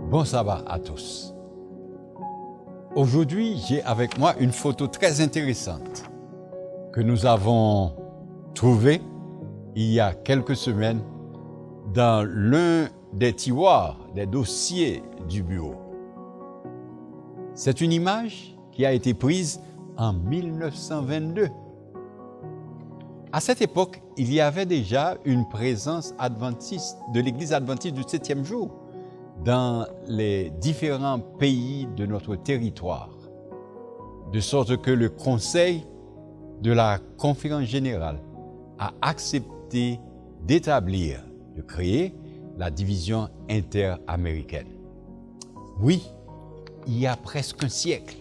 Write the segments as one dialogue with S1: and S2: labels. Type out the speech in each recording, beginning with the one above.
S1: Bon sabbat à tous. Aujourd'hui, j'ai avec moi une photo très intéressante que nous avons trouvée il y a quelques semaines dans l'un des tiroirs, des dossiers du bureau. C'est une image qui a été prise en 1922. À cette époque, il y avait déjà une présence adventiste de l'Église adventiste du 7e jour dans les différents pays de notre territoire, de sorte que le Conseil de la Conférence générale a accepté d'établir, de créer la division interaméricaine. Oui, il y a presque un siècle.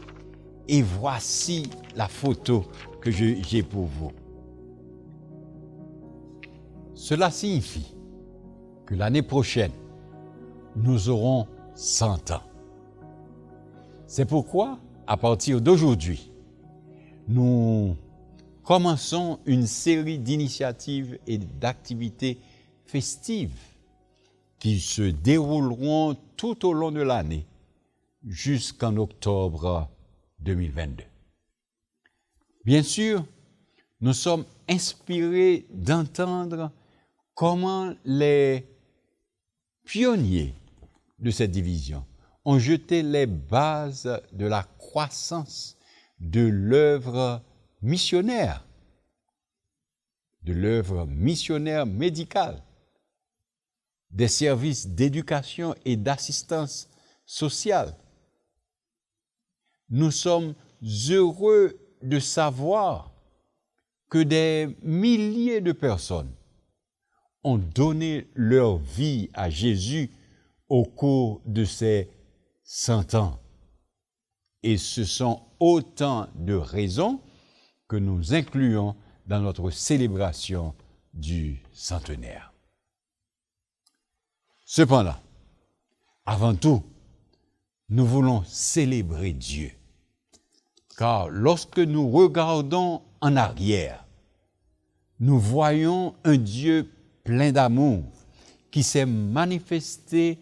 S1: Et voici la photo que j'ai pour vous. Cela signifie que l'année prochaine, nous aurons 100 ans. C'est pourquoi, à partir d'aujourd'hui, nous commençons une série d'initiatives et d'activités festives qui se dérouleront tout au long de l'année jusqu'en octobre 2022. Bien sûr, nous sommes inspirés d'entendre comment les pionniers de cette division ont jeté les bases de la croissance de l'œuvre missionnaire, médicale, des services d'éducation et d'assistance sociale. Nous sommes heureux de savoir que des milliers de personnes ont donné leur vie à Jésus au cours de ces 100 ans. Et ce sont autant de raisons que nous incluons dans notre célébration du centenaire. Cependant, avant tout, nous voulons célébrer Dieu. Car lorsque nous regardons en arrière, nous voyons un Dieu plein d'amour qui s'est manifesté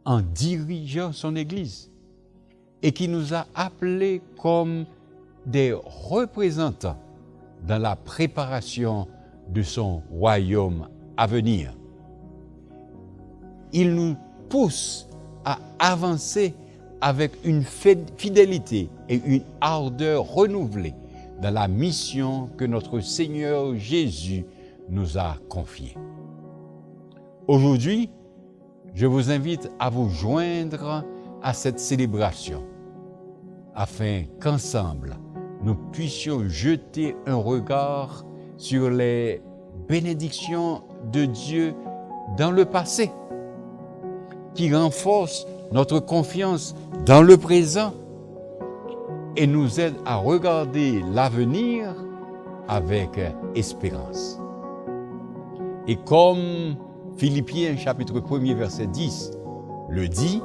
S1: en dirigeant son Église et qui nous a appelés comme des représentants dans la préparation de son royaume à venir. Il nous pousse à avancer avec une fidélité et une ardeur renouvelée dans la mission que notre Seigneur Jésus nous a confiée. Aujourd'hui, je vous invite à vous joindre à cette célébration afin qu'ensemble, nous puissions jeter un regard sur les bénédictions de Dieu dans le passé, qui renforcent notre confiance dans le présent et nous aident à regarder l'avenir avec espérance. Et comme Philippiens chapitre 1er verset 10 le dit,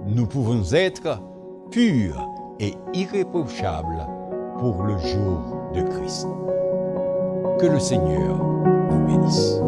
S1: nous pouvons être purs et irréprochables pour le jour de Christ. Que le Seigneur vous bénisse.